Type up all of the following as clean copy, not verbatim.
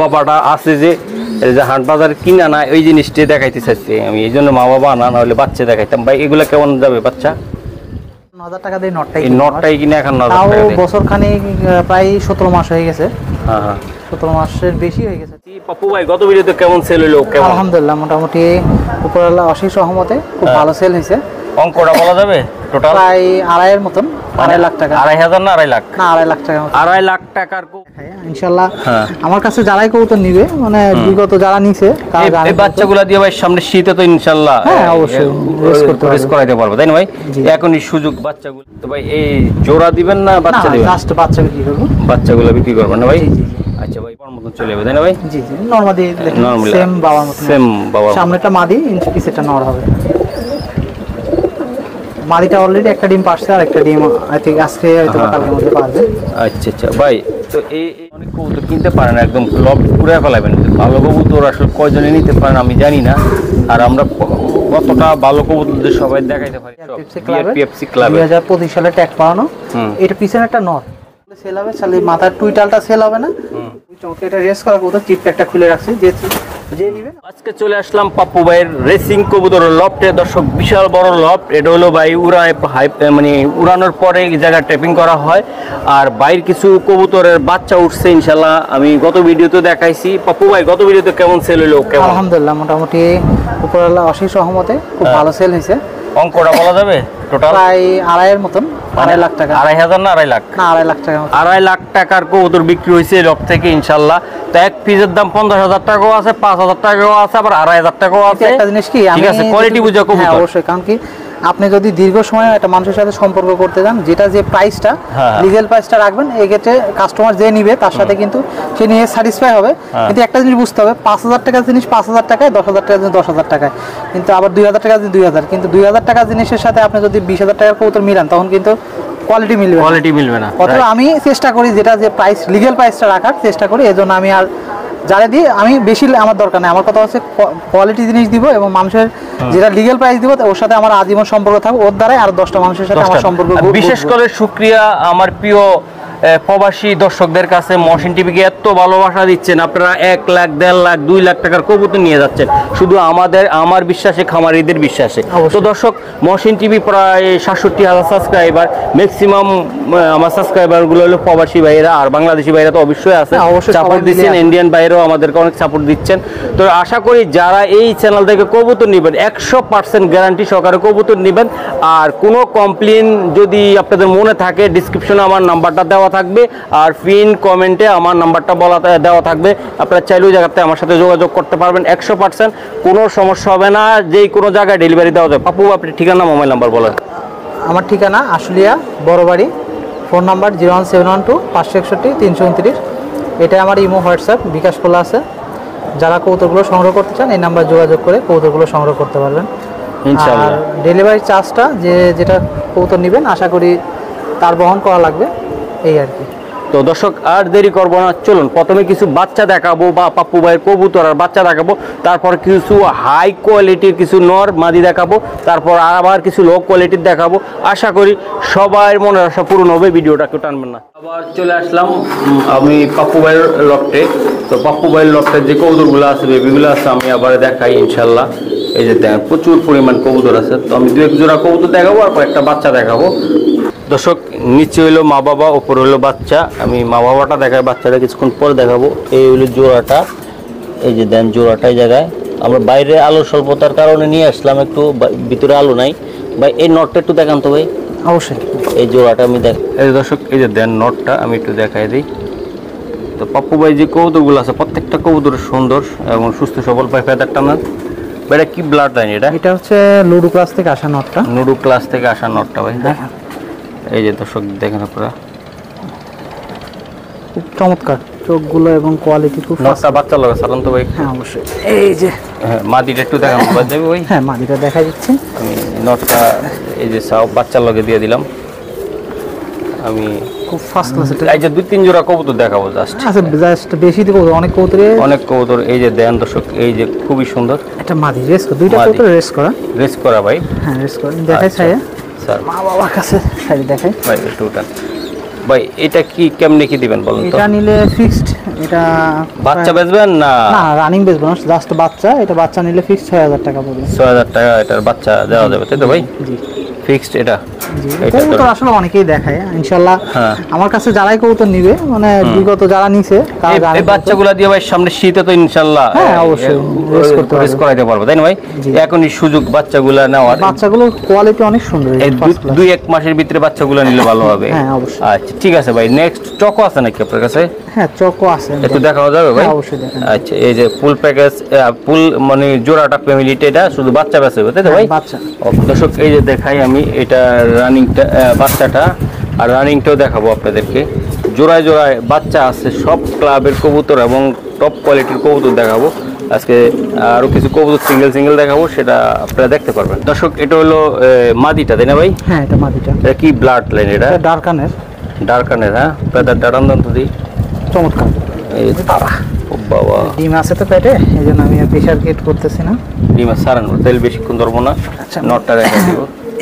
বাবাটা আছে যে এই যে হাট বাজার কিনা না ওই জিনিসটা দেখাইতে চাচ্ছি আমি, এই জন্য মা বাবা না হলে বাচ্চা দেখাইতাম। ভাই এগুলা কেমন যাবে বাচ্চা? 9,000 টাকা দিয়ে নটটাই নটটাই কিনে এখন 9,000 তাও টাকা দিয়ে। বছর খানিক প্রায় 17 মাস হয়ে গেছে। হ্যাঁ হ্যাঁ 17 মাসের বেশি হয়ে গেছে। পাপ্পু ভাই গত ভিডিওতে কেমন সেল হলো? কেমন? আলহামদুলিল্লাহ মোটামুটি উপরওয়ালা অশেষ রহমতে খুব ভালো সেল হয়েছে। অঙ্কটা বলা যাবে টোটাল? প্রায় 2.5 এর মতন, 2.5 লাখ টাকা। 2,500 না 2.5 লাখ? না 2.5 লাখ টাকা। 2.5 লাখ টাকার ইনশাআল্লাহ হ্যাঁ। আমার কাছে যারাই কবুতর নিবে মানে বিগত যারা নিছে তারা জানে এই বাচ্চাগুলা দিয়ে ভাই সামনে শীতে তো ইনশাআল্লাহ হ্যাঁ অবশ্যই রেস করাইতে পারবো, তাই না ভাই? এখনই সুযোগ বাচ্চাগুলো। তো ভাই এই জোড়া দিবেন না বাচ্চা দিবেন? জাস্ট বাচ্চা বিক্রি করব। বাচ্চাগুলো বিক্রি করবেন না ভাই? আচ্ছা ভাই পর মতন চলে যাবে, তাই না ভাই? জি জি নরমালি সেম বাবার মত। সেম বাবার সামনেটা মাদি, পিছেরটা নর হবে। মাদিটা অলরেডি একটা ডিম পারছে আর একটা ডিম আই থিং আজকে হয়তো কালকের মধ্যে পারবে। আচ্ছা আচ্ছা ভাই, তো এই অনেক কবুতর কিনতে পারেন একদম লব পুরো ফেলাবেন। ভালো কবুতর আসলে কয়জনে নিতে পারেন আমি জানি না, আর আমরা কতটা ভালো কবুতরদের সবাই দেখাইতে পারি। পিএফসি ক্লাবে 2025 সালে ট্যাগ পাওয়ানো। এটা পিছনে একটা নর সেল হবে, খালি মাথার টুইটালটা সেল হবে না। চমকে এটা রেস করার কবুতর চিপ একটা খুলে রাখছি যে নিবেন। আজকে চলে আসলাম পাপ্পু ভাইয়ের রেসিং কবুতর লফটে। দর্শক বিশাল বড় লফট, এটা হলো ভাই মানে উড়ানোর পরে এই জায়গা ট্যাপিং করা হয়। আর বাইরের কিছু কবুতরের বাচ্চা উঠছে ইনশাল্লাহ, আমি গত ভিডিওতে দেখাইছি। পাপ্পু ভাই গত ভিডিওতে কেমন সেল হলো? কেমন? আলহামদুলিল্লাহ মোটামুটি উপরওয়ালা অশেষ রহমতে খুব ভালো সেল হয়েছে। অঙ্কটা বলা যাবে টোটাল? প্রায় 2.5 এর মতন, 2.5 লাখ টাকা। 2,500 না 2.5 লাখ? না 2.5 লাখ টাকা। 2.5 লাখ টাকার কবুতর বিক্রি হয়েছে লফ থেকে ইনশাল্লাহ। তো এক পিসের দাম 50,000 টাকাও আছে, 5,000 টাকাও আছে, আবার 2,500 টাকাও আছে। একটা জিনিস কি ঠিক আছে, কোয়ালিটি বুঝা কবুতর। হ্যাঁ অবশ্যই, কারণ কি আপনি যদি দীর্ঘ সময় একটা মানুষের সাথে সম্পর্ক করতে যান, যেটা যে প্রাইসটা লিগ্যাল প্রাইসটা রাখবেন, এই ক্ষেত্রে কাস্টমার যে নিবে তার সাথে কিন্তু সে নিয়ে স্যাটিসফাই হবে। কিন্তু একটা জিনিস বুঝতে হবে, 5,000 টাকার জিনিস 5,000 টাকায়, 10,000 টাকার জিনিস 10,000 টাকায়, কিন্তু আবার 2,000 টাকার জিনিস 2,000। কিন্তু 2,000 টাকার জিনিসের সাথে আপনি যদি 20,000 টাকার কবুতর মিলান তখন কিন্তু কোয়ালিটি মিলবে না। অথবা আমি চেষ্টা করি যেটা যে প্রাইস লিগ্যাল প্রাইসটা রাখার চেষ্টা করি, এজন্য আমি আর যারা দিই আমি বেশি আমার দরকার নেই। আমার কথা হচ্ছে কোয়ালিটি জিনিস দিব এবং মানুষের যেটা লিগ্যাল প্রাইস দিব ওর সাথে আমার আজীবন সম্পর্ক থাকবে, ওর দ্বারাই আর 10টা মানুষের সাথে আমার সম্পর্ক। বিশেষ করে শুকরিয়া আমার প্রিয় প্রবাসী দর্শকদের কাছে, মহসিন টিভিকে এত ভালোবাসা দিচ্ছেন। আপনারা 1 লাখ, 1.5 লাখ, 2 লাখ টাকার কবুতর নিয়ে যাচ্ছেন শুধু আমার বিশ্বাসে, খামারিদের বিশ্বাসে। তো দর্শক মহসিন টিভি প্রায় 67,000 সাবস্ক্রাইবার, ম্যাক্সিমাম আমার সাবস্ক্রাইবারগুলো হলো প্রবাসী ভাইয়েরা, আর বাংলাদেশি ভাইয়েরা তো অবশ্যই আছে, সাপোর্ট দিচ্ছেন। ইন্ডিয়ান ভাইয়েরাও আমাদেরকে অনেক সাপোর্ট দিচ্ছেন। তো আশা করি যারা এই চ্যানেল থেকে কবুতর নেবেন 100% গ্যারান্টি সহকারে কবুতর নেবেন। আর কোনো কমপ্লেন যদি আপনাদের মনে থাকে, ডিসক্রিপশনে আমার নাম্বারটা দেওয়া থাকবে, আর পিন কমেন্টে আমার নাম্বারটা দেওয়া থাকবে। আপনারা চাইলে ওই জায়গাতে আমার সাথে যোগাযোগ করতে পারবেন। 100% কোনো সমস্যা হবে না, যেই কোনো জায়গায় ডেলিভারি দেওয়া যায়। পাপ্পু আপনি ঠিকানা, মোবাইল নাম্বার বলেন। আমার ঠিকানা আশুলিয়া বড়বাড়ি, ফোন নাম্বার 01712 561 329। এটা আমার ইমো, হোয়াটসঅ্যাপ, বিকাশ খোলা আছে। যারা কবুতরগুলো সংগ্রহ করতে চান এই নাম্বার যোগাযোগ করে কবুতরগুলো সংগ্রহ করতে পারবেন ইনশাআল্লাহ। আর ডেলিভারি চার্জটা যেটা কবুতর নেবেন আশা করি তার বহন করা লাগবে, এই আর কি। তো দর্শক আর দেরি করবো না, চলুন প্রথমে কিছু বাচ্চা দেখাবো বা পাপ্পু ভাইয়ের কবুতর আর বাচ্চা দেখাবো, তারপর কিছু হাই কোয়ালিটির কিছু নর মাদি দেখাবো, তারপর আবার কিছু লো কোয়ালিটির দেখাবো। আশা করি সবার মনের আশা পূরণ হবে, ভিডিওটা কেউ টানবেন না। আবার চলে আসলাম আমি পাপ্পু ভাইয়ের লফটে। তো পাপ্পু ভাইয়ের লফটের যে কবুতরগুলো আছে, বেবিগুলো আছে, আমি আবার দেখাই ইনশাল্লাহ। এই যে দেখেন প্রচুর পরিমাণ কবুতর আছে। তো আমি 2-1 জোড়া কবুতর দেখাবো আর একটা বাচ্চা দেখাবো। দর্শক নিচে হইলো মা বাবা, উপরে হইলো বাচ্চা। আমি মা বাবাটা দেখাই, বাচ্চাটা কিছুক্ষণ পরে দেখাবো। এই হইলো জোড়াটা, এই যে দেন জোড়াটা এই জায়গায়। আমরা বাইরে আলোর স্বল্পতার কারণে নিয়ে আসলাম, একটু ভিতরে আলো নাই ভাই। এই নটটা একটু দেখান তো ভাই। অবশ্যই এই জোড়াটা আমি এই দর্শক এই যে দেন নটটা আমি একটু দেখাই দিই। তো পাপ্পু ভাই যে কবুতরগুলো আছে প্রত্যেকটা কবুতর সুন্দর এবং সুস্থ সবল, পায় ফেদারটা না। এটা কি ব্লাড লাইন? এটা হচ্ছে লুডু ক্লাস থেকে আসা নটটা। নুডু ক্লাস থেকে আসা নটটা ভাই। এই যে দর্শক দেখেন আপনারা, খুব চমৎকার চোখগুলো এবং কোয়ালিটি খুব। নটটা বাচ্চা লাগে সালাম তো ভাই। হ্যাঁ অবশ্যই। এই যে হ্যাঁ মাদিটা একটু দেখান যাবে ভাই। হ্যাঁ মাদিটা দেখা যাচ্ছে। আমি নটটা এই যে সব বাচ্চার লগে দিয়ে দিলাম। আমি খুব ফার্স্ট ক্লাস। এই যে 2-3 জোড়া কবুতর দেখাবো জাস্ট। আচ্ছা জাস্ট বেশি দিব, অনেক কবুতর এই যে দেন দর্শক, এই যে খুবই সুন্দর। এটা মাদি রেস করা, দুইটা কবুতর রেস করা ভাই। হ্যাঁ রেস করা দেখাই ছায়া স্যার মা বাবার কাছে ছাড়ি দেখাই ভাই একটু উঠান ভাই এটা কি কেমনে কি দিবেন বলুন তো? এটা নিলে ফিক্সড, এটা বাচ্চা বেচবেন না? না রানিং বেচবো না, জাস্ট বাচ্চা। এটা বাচ্চা নিলে ফিক্সড 6000 টাকা পড়বে। 6000 টাকা এটার বাচ্চা দেওয়া যাবে তাই তো ভাই? জি ফিক্সড এটা। এটা তো আসলে অনেকেই দেখায় ইনশাআল্লাহ। হ্যাঁ। আমার কাছে যারাই কবুতর নিবে মানে বিগত যারা নিছে তারা জানে এই বাচ্চাগুলা দিয়ে ভাই সামনে শীতে তো ইনশাআল্লাহ হ্যাঁ অবশ্যই রেস করাইতে পারবো তাই না ভাই? এখনই সুযোগ বাচ্চাগুলা নেওয়ার। বাচ্চাগুলোর কোয়ালিটি অনেক সুন্দর, এই 2-1 মাসের ভিতরে বাচ্চাগুলা নিলে ভালো হবে। হ্যাঁ অবশ্যই। আচ্ছা ঠিক আছে ভাই, নেক্সট চকো আছে নাকি আপনার কাছে? হ্যাঁ চকো আছে, একটু দেখাও যাবে ভাই? হ্যাঁ অবশ্যই দেখান। আচ্ছা এই যে ফুল প্যাকেজ, ফুল মানে জোড়াটা ফ্যামিলিটা, এটা শুধু বাচ্চা বেচবে তাই তো ভাই? বাচ্চা। দর্শক এই যে দেখাই আমি এটা রানিংটা, বাচ্চাটা আর রানিংটাও দেখাবো আপনাদেরকে। জোড়ায় জোড়ায় বাচ্চা আছে, সব ক্লাবের কবুতর এবং টপ কোয়ালিটির কবুতর দেখাবো আজকে। আরো কিছু কবুতর সিঙ্গেল দেখাবো, সেটা আপনারা দেখতে পারবেন। দর্শক এটা হলো মাদিটা তাই না ভাই? হ্যাঁ এটা মাদিটা। এটা কি ব্লাড লাইন? এটা ডার্কানের। ডার্কানের। হ্যাঁ পেদার ডারান্দন তো দিই চমৎকার। এই তারা ও বাবা, ডিম আছে তো পেটে, এই জন্য আমি প্রেশার গেট করতেছি না। ডিমা সারান তেল বেশিক্ষণ ধরবো না। আচ্ছা। নটটা দেখা দিব।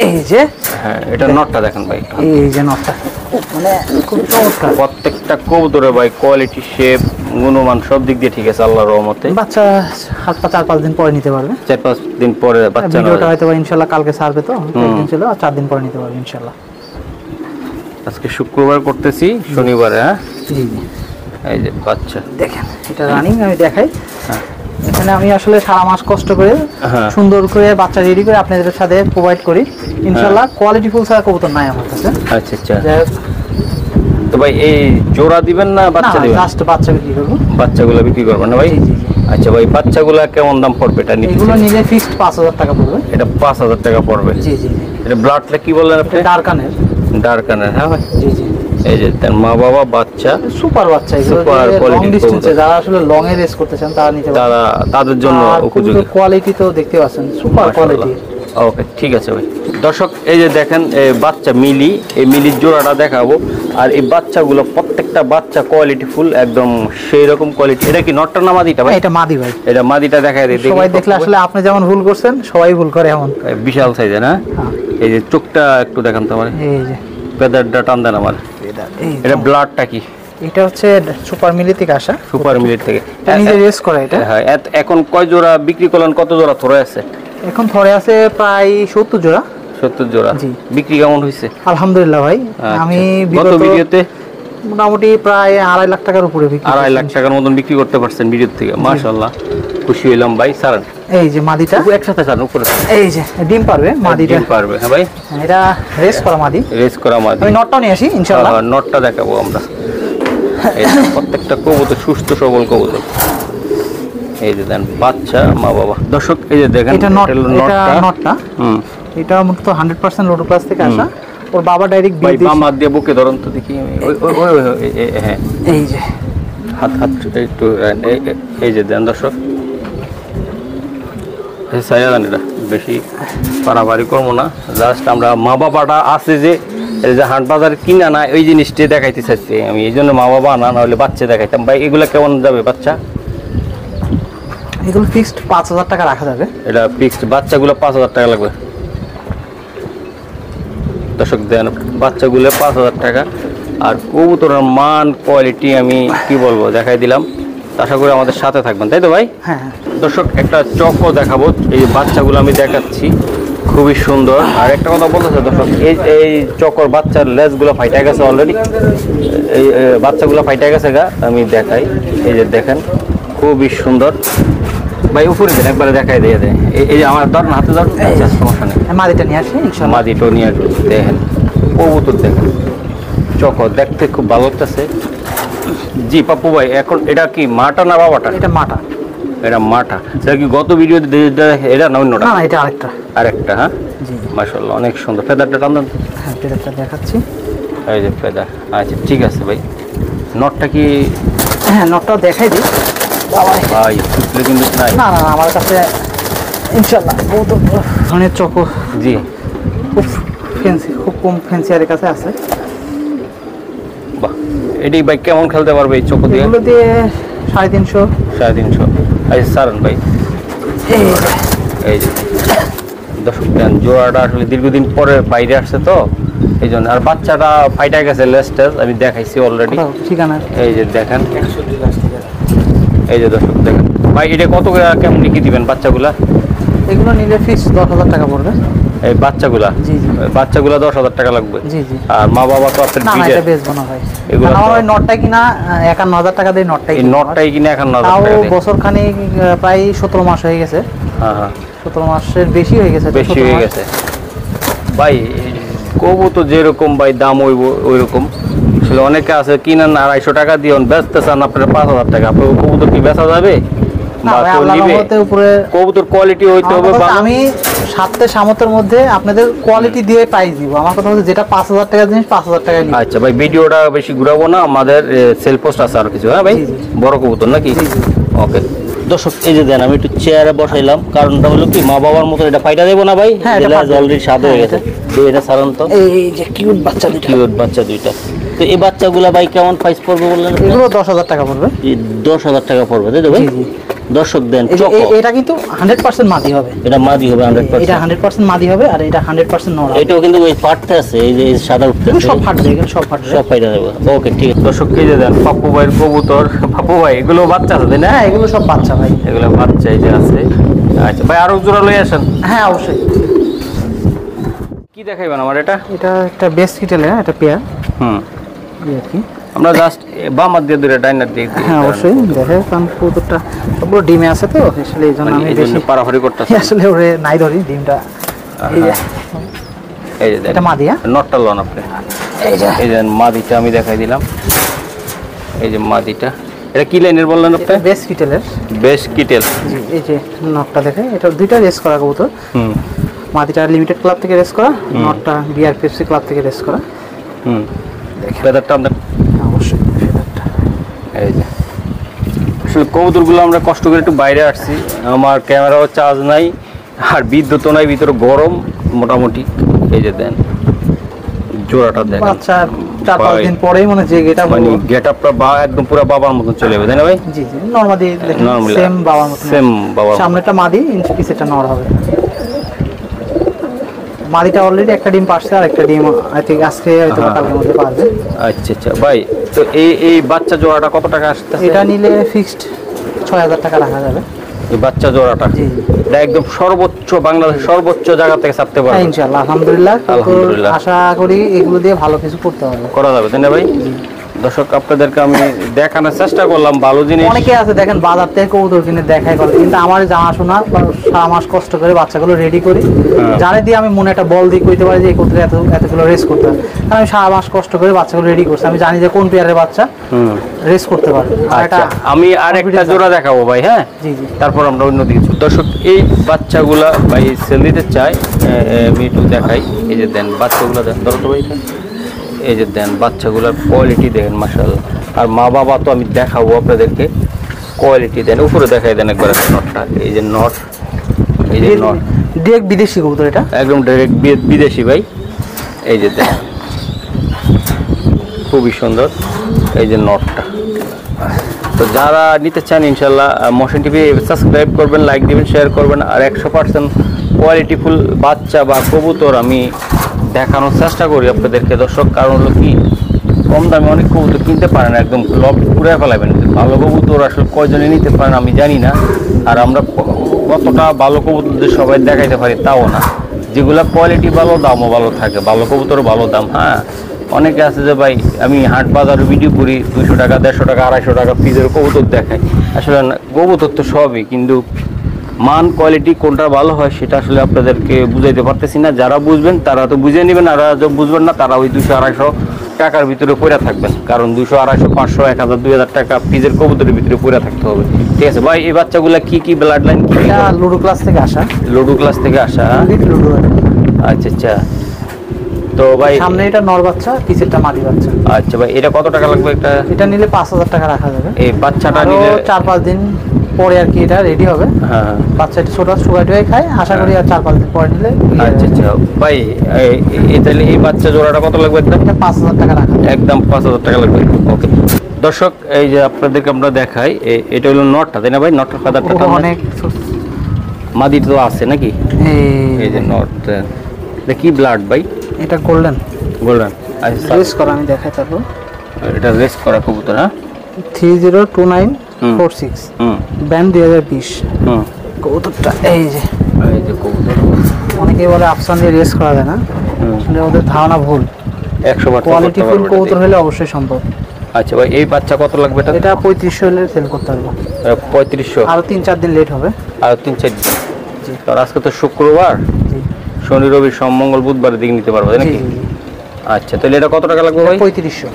এই যে হ্যাঁ এটা নটটা দেখেন ভাই, এই যে নটটা মানে খুব চমৎকার। প্রত্যেকটা কবুতরে ভাই কোয়ালিটি, শেপ, গুণমান সব দিক দিয়ে ঠিক আছে আল্লাহর রহমতে। বাচ্চা হাত পা 4-5 দিন পরে নিতে পারবে। 4-5 দিন পরে বাচ্চা ভিডিওটা নেওয়া হয়তো ইনশাআল্লাহ কালকে ছাড়বে, তো একদিন ছিল, আর 4 দিন পরে নিতে পারবে ইনশাআল্লাহ। আজকে শুক্রবার করতেছি, শনিবারে। হ্যাঁ জি জি এই যে বাচ্চা দেখেন, এটা রানিং আমি দেখাই। হ্যাঁ। এখানে আমি আসলে সারা মাস কষ্ট করে হ্যাঁ। সুন্দর করে বাচ্চা রেডি করে আপনাদের সাথে প্রোভাইড করি ইনশাআল্লাহ। কোয়ালিটি ফুল ছাড়া কবুতর নাই আমার কাছে। আচ্ছা আচ্ছা। যাই হোক, তো ভাই এই জোড়া দিবেন না বাচ্চা না দিবেন? জাস্ট বাচ্চা বিক্রি করবো। বাচ্চাগুলো বিক্রি করবেন না ভাই? জি জি জি। আচ্ছা ভাই বাচ্চাগুলো কেমন দাম পড়বে এটা নিতে? এগুলো নিলে ফিক্সড 5000 টাকা পড়বে। এটা 5000 টাকা পড়বে। জি জি জি। এটা ব্লাডটা কি বললেন আপনি? ডার্কানের। ডার্কানের। হ্যাঁ ভাই জি জি। এই যে তার মা বাবা বাচ্চা সুপার বাচ্চা, এগুলো Super লং quality ডিসটেন্সে কবুতর। যারা আসলে লং এ রেস করতে চান তারা নিতে পারেন। তাদের জন্য উপযোগী। কোয়ালিটি তো দেখতে পাচ্ছেন, সুপার কোয়ালিটি। ওকে ঠিক আছে ভাই। দর্শক এই যে দেখেন বাচ্চা মিলি, এই মিলির জোড়াটা দেখাবো। আর এই বাচ্চাগুলো প্রত্যেকটা বাচ্চা কোয়ালিটি ফুল, একদম সেই রকম কোয়ালিটি। এটা কি নটটা না মাদিটা ভাই? এটা মাদি ভাই। এটা মাদিটা দেখায় দিই। সবাই দেখলে আসলে আপনি যেমন ভুল করছেন সবাই ভুল করে এমন। বিশাল সাইজের। হ্যাঁ হ্যাঁ। এই যে চোখটা একটু দেখান তো আমার, এই যে পেদারটা টান দেন আমার। এই এটা ব্লাডটা কি? এটা হচ্ছে সুপার মিলি থেকে আসা, সুপার মিলির থেকে। এটা নিজে রেস করে এটা। হ্যাঁ এখন কয় জোড়া বিক্রি করলেন? কত জোড়া থরে আছে? এখন ধরে আছে প্রায় 70 জোড়া। 70 জোড়া। জি। বিক্রি কেমন হয়েছে? আলহামদুলিল্লাহ ভাই। আমি গত বিগত ভিডিওতে মোটামুটি প্রায় 2.5 লাখ টাকার উপরে বিক্রি 2.5 লাখ টাকার মতন বিক্রি করতে পারছেন ভিডিও থেকে। মাশাআল্লাহ, খুশি হইলাম ভাই। সারান এই যে মাদিটা একসাথে সারান উপরে। এই যে ডিম পারবে মাদিটা। ডিম পারবে। হ্যাঁ ভাই এটা রেস করা মাদি। রেস করা মাদি। আমি নটটাও নিয়ে আসি ইনশাআল্লাহ। হ্যাঁ নটটা দেখাবো আমরা। এই যে প্রত্যেকটা কবুতর সুস্থ সবল কবুতর। এই যে দেন বাচ্চা মা বাবা। দর্শক এই যে দেখেন এটা নট, এটা নটটা। নটটা। হুম এটা মূলত 100% রোড ক্লাস থেকে আসা। ওর বাবা ডাইরেক্ট ভাই বিদেশি। বাম হাত দিয়ে বুকে ধরুন তো দেখি। ওই ওই ওই ওই, হ্যাঁ এই যে হাত একটু এই যে দেন দর্শক। সাইয়া দেন, এটা বেশি পারাপারি করবো না। জাস্ট আমরা মা বাবাটা আছে যে এই যে হাট বাজার কিনা না, ওই জিনিসটাই দেখাইতে চাইছি আমি। এই জন্য মা বাবা আনা, না হলে বাচ্চা দেখাইতাম। ভাই এগুলা কেমন যাবে বাচ্চা? এগুলো ফিক্সড 5000 টাকা রাখা যাবে। এটা ফিক্সড। বাচ্চাগুলো 5000 টাকা লাগবে। দর্শক দেন বাচ্চাগুলো 5000 টাকা। আর কবুতরের মান কোয়ালিটি আমি কি বলবো দেখাই দিলাম। আশা করি আমাদের সাথে থাকবেন, তাই তো ভাই? হ্যাঁ। দর্শক একটা চকও দেখাবো। এই বাচ্চাগুলো আমি দেখাচ্ছি, খুবই সুন্দর। আর একটা কথা বলতেছে দর্শক, এই চকর বাচ্চার লেজগুলো ফাইটা গেছে অলরেডি। এই বাচ্চাগুলো ফাইটা গেছে গা, আমি দেখাই। এই যে দেখেন খুবই সুন্দর। ভাই উপরে দেন একবারে দেখাই দিয়ে দেয়। এই যে আমার ধরেন হাতে ধর, আচ্ছা সমস্যা নেই। মাদিটা নিয়ে আসি ইনশাআল্লাহ। মাদিটো নিয়ে দেখেন কবুতর দেখেন, চকর দেখতে খুব ভালো লাগতেছে। জি পাপ্পু ভাই, এখন এটা কি মাটা না বাবাটা? এটা মাটা। এটা মাটা। সেটা কি গত ভিডিওতে এটা না অন্যটা? না এটা আরেকটা। আরেকটা। হ্যাঁ জি মাশাআল্লাহ অনেক সুন্দর। ফেদারটা টান। হ্যাঁ এটা দেখাচ্ছি। এই যে ফেদার। আচ্ছা ঠিক আছে ভাই। নটটা কি? হ্যাঁ নটটাও দেখাই দিই। বাবা ভাই ফুটলে কিন্তু নাই। না না আমার কাছে ইনশাআল্লাহ বহুত ধরনের চকো। জি খুব ফ্যান্সি, খুব কম ফ্যান্সিয়ারের কাছে আছে। বাহ, এটি ভাই কেমন খেলতে পারবে এই চকো দিয়ে? এগুলো দিয়ে 350। 350। আচ্ছা সারান ভাই। এই যে এই যে দর্শক দেন জোড়াটা আসলে দীর্ঘদিন পরে বাইরে আসছে তো এই জন্য। আর বাচ্চাটা ফাইটা গেছে লেস্টেজ, আমি দেখাইছি অলরেডি। ঠিকানা এই যে দেখেন, এই যে দর্শক দেখেন ভাই, এটা কত করে কেমন কি দিবেন বাচ্চাগুলা? এগুলো নিলে ফিক্স 10,000 টাকা পড়বে। এই বাচ্চাগুলা? জি জি, বাচ্চাগুলা 10,000 টাকা লাগবে। জি জি। আর মা বাবা তো আপনার না না, ব্রিডের এটা বেচবো না ভাই। এগুলো আমার ওই নটটাই কিনা 51,000 টাকা দিয়ে নটটাই এই নটটাই কিনে 51,000 তাও টাকা দিয়ে। বছর খানিক প্রায় 17 মাস হয়ে গেছে। হ্যাঁ হ্যাঁ, 17 মাসের বেশি হয়ে গেছে। বেশি 17 হয়ে মাস। গেছে ভাই। কবুতর যেরকম ভাই দাম ওই রকম। আসলে অনেকে আছে কিনেন 250 টাকা দিয়ে বেচতে চান আপনার 5,000 টাকা। আপনার কবুতর কি বেচা যাবে? না বা ভাই, কেউ আল্লাহর নিবে? রহমতে উপরে কবুতর কোয়ালিটি হইতে হবে ভালো। আমি সাথে সামর্থ্যের মধ্যে আপনাদের কোয়ালিটি দিয়ে প্রাইস দিব। আমার কথা হচ্ছে যেটা 5,000 টাকার জিনিস 5,000 টাকায় নিব। আচ্ছা ভাই, ভিডিওটা বেশি ঘুরাবো না, আমাদের সেল পোস্ট আছে আর কিছু। হ্যাঁ ভাই, জি, জি। বড় কবুতর নাকি? জি, জি। ওকে দর্শক, এই যে দেন আমি একটু চেয়ারে বসাইলাম, কারণটা হলো কি মা বাবার মতো এটা ফাইটা দেবো না ভাই। হ্যাঁ, এটা ফাটবে। অলরেডি স্বাদ হয়ে গেছে। তো এটা সাধারণত এই যে কিউট বাচ্চা দুটো, কিউট বাচ্চা দুইটা। তো এই বাচ্চাগুলা ভাই কেমন প্রাইস পড়বে বললেন? এগুলো 10,000 টাকা পড়বে। 10,000 টাকা পড়বে, তাই তো ভাই? জি, জি। দর্শক দেন এই যে চকো। এটা কিন্তু 100% মাদি হবে। এটা মাদি হবে 100%। এটা 100% মাদি হবে, আর এটা 100% নর হবে। এটাও কিন্তু ওই ফাটতে আছে, এই যে এই সাদা উঠতে এগুলো সব ফাটবে, এগুলো সব ফাটবে। সব ফাইটা দেবো। ওকে ঠিক আছে দর্শক, এই যে দেন পাপ্পু ভাইয়ের কবুতর। পাপ্পু ভাই এগুলো বাচ্চা আছে তাই না? হ্যাঁ, এগুলো সব বাচ্চা ভাই। এগুলো বাচ্চা এই যে আছে। আচ্ছা ভাই, আরো জোড়া লই আসেন। হ্যাঁ অবশ্যই। কি দেখাইবেন আমার এটা? এটা একটা বেস্ট কিটেলের একটা পেয়ার আর কি। আমরা জাস্ট বাম হাত দিয়ে ধরে ডাইনার দিয়ে দিই। হ্যাঁ অবশ্যই দেখে, কারণ কবুতরটা সবগুলো ডিমে আছে তো, আসলে এই জন্য মানে আমি এই বেশি জন্য পারাপারি করতেছি। আসলে ওরে নাই ধরি ডিমটা। এই যে এই যে দেন, এটা মাদি। হ্যাঁ, নটটা লন আপনি। এই যে এই যে মাদিটা আমি দেখাই দিলাম। এই যে মাদিটা, এটা কি লাইনের বললেন আপনি? বেস্ট কিটেলের। বেশ কিটেল। জি, এই যে নটটা দেখে, এটা দুইটা রেস করা কবুতর। হুম মাদিটা লিমিটেড ক্লাব থেকে রেস করা, নটটা বিআরপিএফসি ক্লাব থেকে রেস করা। হুম, ফেদারটা আপনার। অবশ্যই ফেদারটা। এই যে আসলে কবুতরগুলো আমরা কষ্ট করে একটু বাইরে আসছি, আমার ক্যামেরাও চার্জ নাই আর বিদ্যুৎও নাই, ভিতরে গরম মোটামুটি। এই যে দেন জোড়াটা দেন, বাচ্চা 4-5 দিন পরেই মনে যে গেটা মানে গেট আপটা বা একদম পুরো বাবার মতন চলে যাবে, তাই না ভাই? জি জি, নরমাদি দেখেন, Normal, সেম বাবার মতো। সেম বাবার মতো। সামনেটা মাদি, পিছেরটা নর হবে। মাদিটা অলরেডি একটা ডিম পারছে, আর একটা ডিম আই থিঙ্ক আজকে হয়তো বা কালকের মধ্যে পারবে। আচ্ছা আচ্ছা ভাই, তো এই বাচ্চা জোড়াটা কত টাকা আসতেছে? এটা নিলে ফিক্সড 6,000 টাকা রাখা যাবে। এই বাচ্চা জোড়াটা জি। এটা একদম সর্বোচ্চ, বাংলাদেশের সর্বোচ্চ জায়গা থেকে ছাড়তে হ্যাঁ পারবে ইনশাআল্লাহ, আলহামদুলিল্লাহ। আলহামদুলিল্লাহ। আশা করি এগুলো দিয়ে ভালো কিছু করতে হবে। করা যাবে, তাই না ভাই? দর্শক আপনাদেরকে আমি দেখানোর চেষ্টা করলাম ভালো জিনিস। অনেকে আছে দেখেন বাজার থেকে কবুতর কিনে দেখাই করে, কিন্তু আমার জানাশোনা 6 মাস কষ্ট করে বাচ্চাগুলো রেডি করি, জানে দিয়ে আমি মনে একটা বল দিয়ে কইতে পারি যে এই কবুতর এতগুলো রেস করতে হবে। কারণ আমি 6 মাস কষ্ট করে বাচ্চাগুলো রেডি করছি, আমি জানি যে কোন পেয়ারের বাচ্চা রেস করতে পারে। আর আচ্ছা, এটা আমি আর একটা জোড়া দেখাবো ভাই। হ্যাঁ জি জি, তারপর আমরা অন্য দিকে। দর্শক এই বাচ্চাগুলা ভাই সেল দিতে চাই, আমি একটু দেখাই। এই যে দেন বাচ্চাগুলো দেন, ধরো তো ভাই এটা। এই যে দেন বাচ্চাগুলোর কোয়ালিটি দেখেন মাশাআল্লাহ। আর মা বাবা তো আমি দেখাবো আপনাদেরকে, কোয়ালিটি দেন। উপরে দেখাই দেন একবার নটটা। এই যে নট, এই যে নট ডিরেক্ট বিদেশি কবুতর এটা। একদম ডাইরেক্ট বিদেশি ভাই। এই যে দেন খুবই সুন্দর। এই যে নটটা। তো যারা নিতে চান ইনশাল্লাহ মোশন টিভি সাবস্ক্রাইব করবেন, লাইক দিবেন, শেয়ার করবেন। আর 100% কোয়ালিটিফুল বাচ্চা বা কবুতর আমি দেখানোর চেষ্টা করি আপনাদেরকে দর্শক। কারণ হলো কি, কম দামে অনেক কবুতর কিনতে পারেন, একদম লব পুড়ে ফেলাবেন। ভালো কবুতর আসলে কয়জনে নিতে পারেন আমি জানি না। আর আমরা কতটা ভালো কবুতরদের সবাই দেখাইতে পারি তাও না। যেগুলো কোয়ালিটি ভালো, দামও ভালো থাকে, ভালো কবুতর ভালো দাম। হ্যাঁ, অনেকে আছে যে ভাই আমি হাট বাজারে ভিডিও করি, 200 টাকা 150 টাকা 250 টাকা পিসের কবুতর দেখাই। আসলে কবুতর তো সবই, কিন্তু মান কোয়ালিটি কোনটা ভালো হয় সেটা আসলে আপনাদেরকে বুঝাইতে পারতেছি না। যারা বুঝবেন তারা তো বুঝে নেবেন, আর যারা বুঝবেন না তারা ওই 200-250 টাকার ভিতরে পড়ে থাকবেন। কারণ 200, 250, 500, 1000, 2000 টাকা পিসের কবুতরের ভিতরে পড়ে থাকতে হবে। ঠিক আছে ভাই, এই বাচ্চাগুলা কি ব্লাড লাইন? এটা লুডো ক্লাস থেকে আসা। লুডো ক্লাস থেকে আসা। লুডো। আচ্ছা আচ্ছা। তো ভাই সামনে এটা নর বাচ্চা, পিছেরটা মাদি বাচ্চা। আচ্ছা ভাই, এটা কত টাকা লাগবে? এটা নিলে 5,000 টাকা রাখা যাবে। এই বাচ্চাটা আরো নিলে 4-5 দিন পরে আর কি এটা রেডি হবে। হ্যাঁ। বাচ্চাটা ছোট সুগার খায়, আশা করি আর 4-5 দিন পরে নিলে। আচ্ছা আচ্ছা ভাই, তাহলে এই বাচ্চা জোড়াটা কত লাগবে? একদম 5,000 টাকা রাখা একদম 5,000 টাকা লাগবে। ওকে দর্শক, এই যে আপনাদেরকে আমরা দেখাই, এটা হলো নটটা, তাই না ভাই? নটটার ফাদারটা অনেক মাদির তো আছে নাকি? এই যে নট, কি ব্লাড ভাই? এটা গোল্ডেন গোল্ডেন। আচ্ছা রেস করা, আমি দেখাই তারপর। এটা রেস করা কবুতর, হ্যাঁ 302946 ব্যান্ড 2020 কবুতরটা। এই যে কবুতর অনেকে বলে আফসান দিয়ে রেস করা যায় না, আসলে ওদের ধারণা ভুল। 100% কোয়ালিটি ফুল কবুতর হলে অবশ্যই সম্ভব। আচ্ছা ভাই, এই বাচ্চা কত লাগবে? এটা 3500 হলে সেল করতে পারবো। 3500? আরো 3-4 দিন লেট হবে। আর 3-4 দিন। আর আজকে তো শুক্রবার, শনি রবি সোম মঙ্গল বুধবার দিকে নিতে পারবো নাকি? আচ্ছা, তাহলে এটা কত টাকা লাগবে ভাই? 3500।